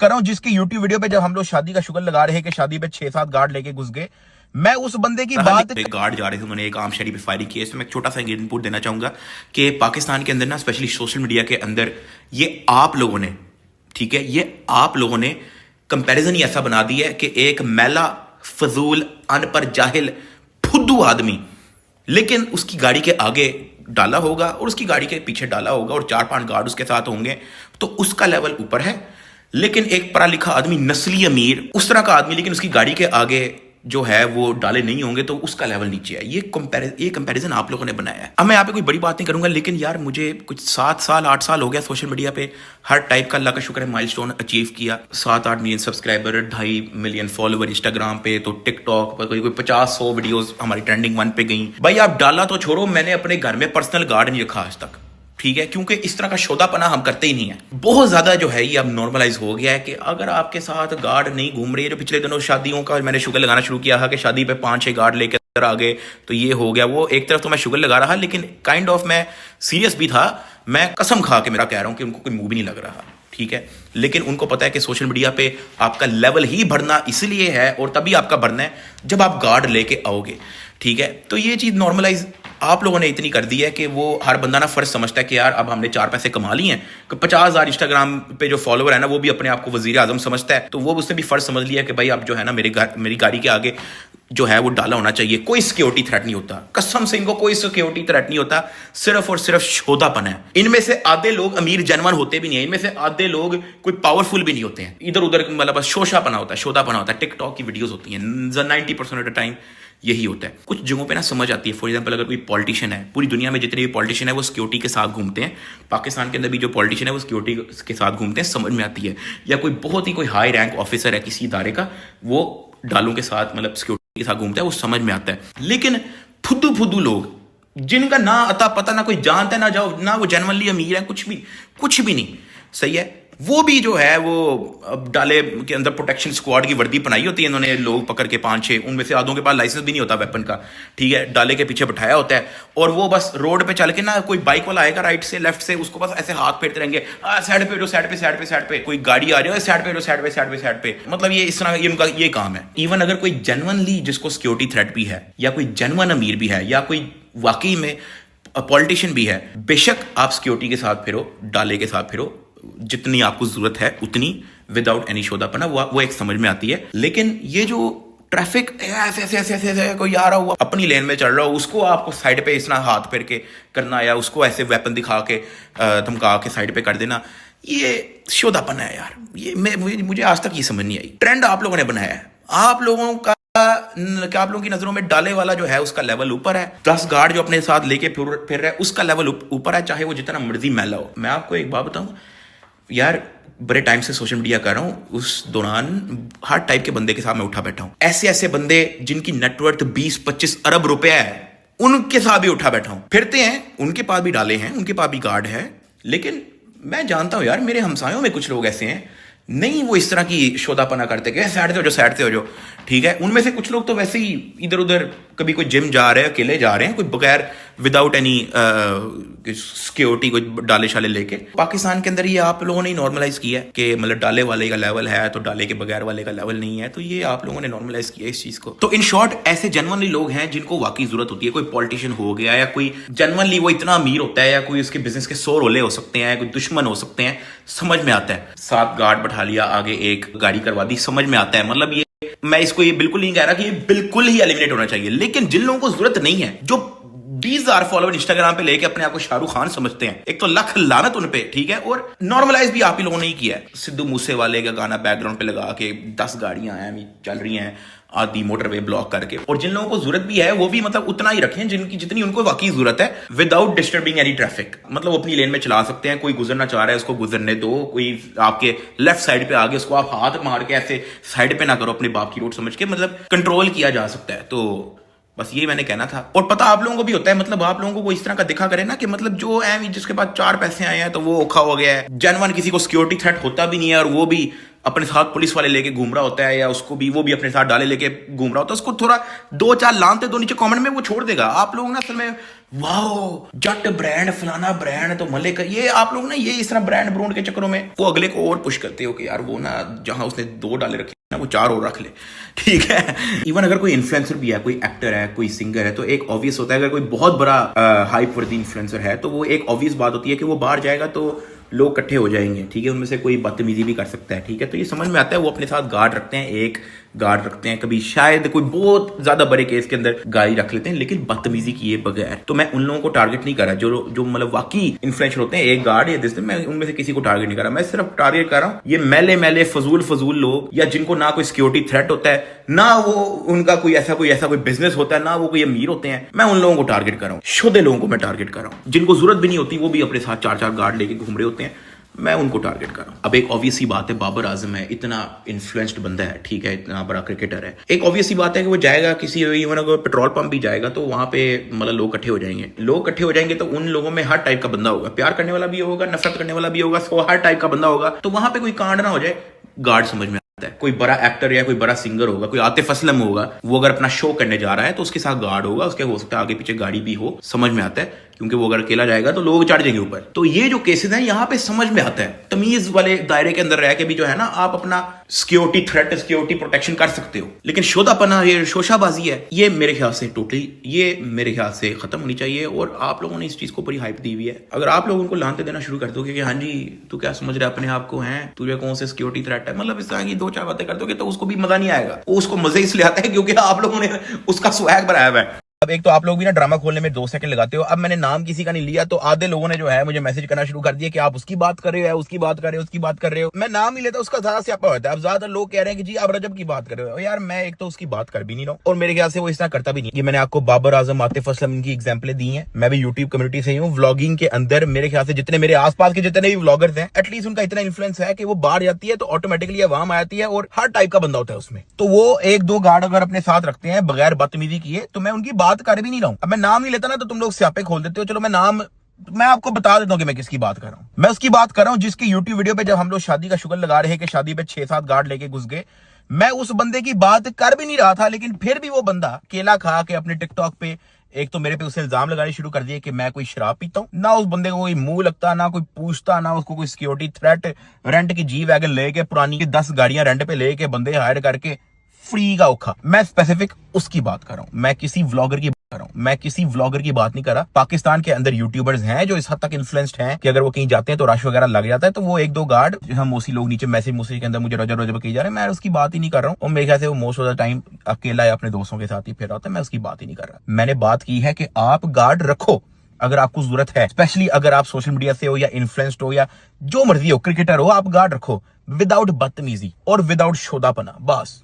कर रहा हूँ जिसकी यूट्यूब वीडियो पे जब हम लोग शादी का शुगर लगा रहे हैं कि शादी पे 6-7 गार्ड लेके घुस गए, मैं उस बंदे की बात गार्ड जा रहे थे, उन्होंने एक आम शहरी पे फायरिंग की है। इसमें मैं एक छोटा सा इनपुट देना चाहूंगा कि पाकिस्तान के अंदर ना, स्पेशली सोशल मीडिया के अंदर, ये आप लोगों ने, ठीक है, ये आप लोगों ने कंपैरिजन ही ऐसा बना दिया है कि एक मैला फजूल अनपढ़ जाहिल फुद्दू आदमी, लेकिन उसकी गाड़ी के आगे डाला होगा और उसकी गाड़ी के पीछे डाला होगा और 4-5 गार्ड उसके साथ होंगे, तो उसका लेवल ऊपर है। लेकिन एक पढ़ा लिखा आदमी, नस्ली अमीर, उस तरह का आदमी, लेकिन उसकी गाड़ी के आगे जो है वो डाले नहीं होंगे, तो उसका लेवल नीचे है। ये कंपैरिजन आप लोगों ने बनाया है। अब मैं यहाँ पे कोई बड़ी बात नहीं करूंगा, लेकिन यार मुझे कुछ 7 साल 8 साल हो गया सोशल मीडिया पे हर टाइप का, अल्लाह का शुक्र है, माइलस्टोन अचीव किया। 7-8 million subscriber, 2.5 million follower Instagram पे, तो टिकटॉक पर कोई 50-100 वीडियोस हमारी ट्रेंडिंग 1 पे गई। भाई आप डाला तो छोड़ो, मैंने अपने घर में पर्सनल गार्ड नहीं रखा आज तक, ठीक है, क्योंकि इस तरह का शोधापना हम करते ही नहीं है। बहुत ज्यादा जो है ये अब नॉर्मलाइज हो गया है कि अगर आपके साथ गार्ड नहीं घूम रही है, जो पिछले दिनों शादियों का मैंने शुगर लगाना शुरू किया था कि शादी पे 5-6 गार्ड लेकर आ गए तो ये हो गया, वो एक तरफ तो मैं शुगर लगा रहा, लेकिन काइंड ऑफ मैं सीरियस भी था। मैं कसम खा के मेरा कह रहा हूं कि उनको कोई मुंह भी नहीं लग रहा, ठीक है, लेकिन उनको पता है कि सोशल मीडिया पे आपका लेवल ही बढ़ना इसलिए है और तभी आपका बढ़ना है जब आप गार्ड लेके आओगे, ठीक है। तो ये चीज नॉर्मलाइज आप लोगों ने इतनी कर दी है कि वो हर बंदा ना फर्ज समझता है कि यार अब हमने 4 पैसे कमा लिए हैं, कि 50,000 इंस्टाग्राम पे जो फॉलोवर है ना, वो भी अपने आप को वजीर आजम समझता है, तो वो उसने भी फर्ज समझ लिया कि भाई अब जो है ना मेरी गाड़ी के आगे जो है वो डाला होना चाहिए। कोई सिक्योरिटी थ्रेट नहीं होता, कसम से इनको कोई सिक्योरिटी थ्रेट नहीं होता, सिर्फ और सिर्फ शोधापन है। इनमें से आधे लोग अमीर जनवन होते भी नहीं है, इनमें से आधे लोग कोई पावरफुल भी नहीं होते हैं, इधर उधर मतलब बस शोशापना होता है, शोधापना होता है। टिकटॉक की वीडियोस होती हैं, 90% ऑफ द टाइम यही होता है। कुछ जगहों पे ना समझ आती है। फॉर एग्जांपल अगर कोई पॉलिटिशियन है, पूरी दुनिया में जितने भी पॉलिटिशियन है वो सिक्योरिटी के साथ घूमते हैं, पाकिस्तान के अंदर भी जो पॉलिटिशियन है वो सिक्योरिटी के साथ घूमते हैं, समझ में आती है। या कोई बहुत ही कोई हाई रैंक ऑफिसर है किसी इदारे का, वो डालों के साथ मतलब सिक्योरिटी के साथ घूमता है, वो समझ में आता है। लेकिन फुद्दू लोग जिनका ना अता पता, ना कोई जानता है, ना वो जेन्युइनली अमीर है, कुछ भी नहीं, सही है, वो भी जो है वो अब डाले के अंदर प्रोटेक्शन स्क्वाड की वर्दी बनाई होती है इन्होंने, लोग पकड़ के 5-6, उनमें से आधों के पास लाइसेंस भी नहीं होता वेपन का, ठीक है, डाले के पीछे बैठाया होता है, और वो बस रोड पे चल के ना, कोई बाइक वाला आएगा राइट से लेफ्ट से, उसको बस ऐसे हाथ फेरते रहेंगे, साइड पे जो साइड पे, कोई गाड़ी आ रही है साइड पे, मतलब ये इस तरह ये उनका ये काम है। इवन अगर कोई जेन्युइनली जिसको सिक्योरिटी थ्रेट भी है, या कोई जेन्युइन अमीर भी है, या कोई वाकई में पॉलिटिशियन भी है, बेशक आप सिक्योरिटी के साथ फिरो, डाले के साथ फिरो, जितनी आपको जरूरत है उतनी, विदाउट एनी शोधापना, वो एक समझ में आती है। लेकिन ये जो ट्रैफिक ऐसे कोई आ रहा हुआ अपनी लेन में चल रहा हो, उसको आपको साइड पे इस तरह हाथ फेर के करना, या उसको ऐसे वेपन दिखा के धमका के साइड पे कर देना, ये शोधापना है यार। ये मुझे आज तक ये समझ नहीं आई। ट्रेंड आप लोगों ने बनाया है, आप लोगों की नजरों में डाले वाला जो है उसका लेवल ऊपर है, 10 गार्ड जो अपने साथ लेके फिर रहा है उसका लेवल ऊपर है, चाहे वो जितना मर्जी मैला हो। मैं आपको एक बात बताऊं यार, बड़े टाइम से सोशल मीडिया कर रहा हूं, उस दौरान हर टाइप के बंदे के साथ मैं उठा बैठा हूं। ऐसे बंदे जिनकी नेटवर्थ 20-25 अरब रुपया है, उनके साथ भी उठा बैठा हूं। फिरते हैं, उनके पास भी डाले हैं, उनके पास भी गार्ड है, लेकिन मैं जानता हूं यार, मेरे हमसायों में कुछ लोग ऐसे हैं, नहीं वो इस तरह की शोधापना करते कि साइड से हो जाओ, ठीक है। उनमें से कुछ लोग तो वैसे ही इधर उधर, कभी कोई जिम जा रहे हैं, अकेले जा रहे हैं, कोई बगैर विदाउट एनी सिक्योरिटी, कोई डाले शाले लेके। पाकिस्तान के अंदर ये आप लोगों ने ही नॉर्मलाइज किया है कि मतलब डाले वाले का लेवल है तो डाले के बगैर वाले का लेवल नहीं है, तो ये आप लोगों ने नॉर्मलाइज किया इस चीज को। तो इन शॉर्ट ऐसे जेन्युइनली लोग हैं जिनको वाकई जरूरत होती है, कोई पॉलिटिशियन हो गया, या कोई जेन्युइनली वो इतना अमीर होता है, या कोई उसके बिजनेस के 100 रोले हो सकते हैं, कोई दुश्मन हो सकते हैं, समझ में आता है। 7 गार्ड बैठा लिया, आगे एक गाड़ी करवा दी, समझ में आता है। मतलब ये मैं इसको ये बिल्कुल नहीं कह रहा कि ये बिल्कुल ही एलिमिनेट होना चाहिए, लेकिन जिन लोगों को जरूरत नहीं है, जो 20,000 फॉलोवर इंस्टाग्राम पे लेके अपने आप को शाहरुख खान समझते हैं, एक तो लख लानत उन पे, ठीक है, और नॉर्मलाइज भी आप ही लोगों ने ही किया है। सिद्धू मूसेवाले का गाना बैकग्राउंड पे लगा के 10 गाड़ियां हैं चल रही हैं, आदि मोटरवे ब्लॉक करके, और जिन लोगों को जरूरत भी है वो भी मतलब उतना ही रखें जितनी उनको वाकई जरूरत है, विदाउट डिस्टर्बिंग एनी ट्रैफिक। मतलब अपनी लेन में चला सकते हैं, कोई गुजरना चाह रहा है उसको गुजरने दो, कोई आपके लेफ्ट साइड पे आगे उसको आप हाथ मार के ऐसे साइड पे ना करो, अपने बाप की रोड समझ के, मतलब कंट्रोल किया जा सकता है। तो बस ये मैंने कहना था। और पता आप लोगों को भी होता है, मतलब आप लोगों को वो इस तरह का दिखा करे ना कि मतलब जो जिसके पास 4 पैसे आए हैं तो वो औखा हो गया है, जेन्युइन किसी को सिक्योरिटी थ्रेट होता भी नहीं है, और वो भी अपने साथ पुलिस वाले लेके घूम रहा होता है, या उसको भी वो भी अपने साथ डाले लेके घूम रहा होता है, उसको थोड़ा 2-4 लानते दो नीचे कमेंट में, वो छोड़ देगा। आप लोग ना असल में वाओ जट ब्रांड फलाना ब्रांड तो मलिक, ये आप लोग ना ये इस तरह ब्रांड ब्रूंड के चक्करों में वो अगले को और पुश करते हो कि यार वो ना जहां उसने 2 डाले रखे ना वो 4 और रख ले, ठीक है। इवन अगर कोई इन्फ्लुएंसर भी है, कोई एक्टर है, कोई सिंगर है, तो एक ऑब्वियस होता है अगर कोई बहुत बड़ा हाइप वर्दी इन्फ्लुएंसर है तो वो एक ऑब्वियस बात होती है कि वो बाहर जाएगा तो लोग इकट्ठे हो जाएंगे, ठीक है। उनमें से कोई बदतमीजी भी कर सकता है, ठीक है। तो ये समझ में आता है वो अपने साथ गार्ड रखते हैं, एक गार्ड रखते हैं, कभी शायद कोई बहुत ज्यादा बड़े केस के अंदर गाड़ी रख लेते हैं, लेकिन बदतमीजी किए बगैर। तो मैं उन लोगों को टारगेट नहीं कर रहा जो जो मतलब वाकई इन्फ्लुएंसर होते हैं, एक गार्ड या दिस, मैं उनमें से किसी को टारगेट नहीं कर रहा। मैं सिर्फ टारगेट कर रहा हूं ये मैले मैले फजूल लोग, या जिनको ना कोई सिक्योरिटी थ्रेट होता है, ना वो उनका कोई ऐसा कोई बिजनेस होता है, ना वो कोई अमीर होते हैं। मैं उन लोगों को टारगेट कर रहा हूं, शुद्ध लोगों को मैं टारगेट कर रहा हूं, जिनको जरूरत भी नहीं होती, वो भी अपने साथ 4-4 गार्ड लेके घूम रहे होते हैं, मैं उनको टारगेट कर रहा हूं। अब एक ऑब्वियस सी बात है, बाबर आजम है, इतना इन्फ्लुएंस्ड बंदा है, ठीक है, इतना बड़ा क्रिकेटर है। एक ऑब्वियस सी बात है कि वो जाएगा किसी इवन अगर पेट्रोल पंप भी जाएगा तो वहां पे मतलब लोग इकट्ठे हो जाएंगे तो उन लोगों में हर टाइप का बंदा होगा, प्यार करने वाला भी होगा, नफरत करने वाला भी होगा, हर टाइप का बंदा होगा। तो वहां पे कोई कांड ना हो जाए, गार्ड समझ में आता है। कोई बड़ा एक्टर या कोई बड़ा सिंगर होगा, कोई आतिफ असलम होगा, वो अगर अपना शो करने जा रहा है तो उसके साथ गार्ड होगा, उसके हो सकता है आगे पीछे गाड़ी भी हो, समझ में आता है, क्योंकि वो अगर अकेला जाएगा तो लोग चढ़ जाएंगे ऊपर। तो ये जो केसेस हैं यहाँ पे समझ में आता है, तमीज वाले दायरे के अंदर रह के भी जो है ना आप अपना सिक्योरिटी थ्रेट, सिक्योरिटी प्रोटेक्शन कर सकते हो। लेकिन शोधापना, ये शोशाबाजी है, ये मेरे ख्याल से टोटली, ये मेरे ख्याल से खत्म होनी चाहिए। और आप लोगों ने इस चीज को बड़ी हाइप दी हुई है। अगर आप लोग उनको लानते देना शुरू कर दोगे कि हाँ जी तू क्या समझ रहा है अपने आप को, है तुझे कौन से सिक्योरिटी थ्रेट है, मतलब इस तरह की 2-4 बातें कर दोगे तो उसको भी मजा नहीं आएगा। वो उसको मजे इसलिए आता है क्योंकि आप लोगों ने उसका स्वैग बनाया हुआ है। अब एक तो आप लोग भी ना ड्रामा खोलने में 2 सेकंड लगाते हो। अब मैंने नाम किसी का नहीं लिया तो आधे लोगों ने जो है मुझे मैसेज करना शुरू कर दिया कि आप उसकी बात कर रहे हो, उसकी बात कर रहे हो, उसकी बात कर रहे हो। मैं नाम नहीं लेता, उसका ज्यादा स्यापा होता है। अब ज्यादातर लोग कह रहे हैं कि जी आप रजब की बात कर रहे हो। यार मैं एक तो उसकी बात कर भी नहीं रहा हूँ और मेरे ख्याल से वो इस तरह करता भी नहीं। ये मैंने आपको बाबर आजम, आतिफ असलम, इनकी एग्जाम्पलें दी है। मैं भी यूट्यूब कम्युनिटी से ही हूँ। व्लॉगिंग के अंदर मेरे ख्याल से जितने मेरे आसपास के जितने भी व्लॉगर्स हैं, एटलीस्ट उनका इतना इन्फ्लुएंस है कि वो बाहर जाती है तो ऑटोमेटिकली आवाम आती है और हर टाइप का बंदा होता है उसमें। तो वो 1-2 गार्ड अगर अपने साथ रखते हैं बगैर बदतमीजी किए तो मैं उनकी बात कर भी नहीं रहा हूँ। मैं नाम नहीं लेता ना तो तुम लोग स्यापे खोल देते हो। चलो मैं आपको बता देता हूँ कि मैं किसकी बात कर रहा हूँ। मैं उसकी बात कर रहा हूँ जिसकी यूट्यूब वीडियो पे जब हम लोग शादी का शुगर लगा रहे कि शादी पे 6-7 गार्ड लेके घुस गए, मैं उस बंदे की बात कर भी नहीं रहा था। लेकिन फिर भी वो बंदा केला खा के अपने टिकटॉक पे एक तो मेरे पे उसने इल्जाम लगाने शुरू कर दिए कि मैं कोई शराब पीता हूँ। ना उस बंदे को कोई मुंह लगता, ना कोई पूछता, ना उसको कोई सिक्योरिटी थ्रेट, रेंट की जी वैगन लेके पुरानी 10 गाड़ियां रेंट पे लेके बंदे हायर करके फ्री का औखा। मैं स्पेसिफिक उसकी बात कर रहा हूं, मैं किसी व्लॉगर की बात कर रहा हूं। मैं किसी व्लॉगर की बात नहीं कर रहा। पाकिस्तान के अंदर यूट्यूबर्स हैं जो इस हद तक इन्फ्लुएंस्ड हैं कि अगर वो कहीं जाते हैं तो रश वगैरह लग जाता है, तो वो 1-2 गार्ड हम मोसी लोग नीचे मैसेज के अंदर मुझे रजब की जा रहे हैं, मैं उसकी बात ही नहीं कर रहा हूँ। और मेरे ख्याल से वो मोस्ट ऑफ द टाइम अकेला या अपने दोस्तों के साथ ही फिर रहा होता है। मैं उसकी बात ही नहीं कर रहा। मैंने बात की है कि आप गार्ड रखो अगर आपको जरूरत है, स्पेशली अगर आप सोशल मीडिया से हो या इन्फ्लुएंस्ड हो या जो मर्जी हो, क्रिकेटर हो, आप गार्ड रखो विदाउट बदतमीजी और विदाउट शोधापना, बस।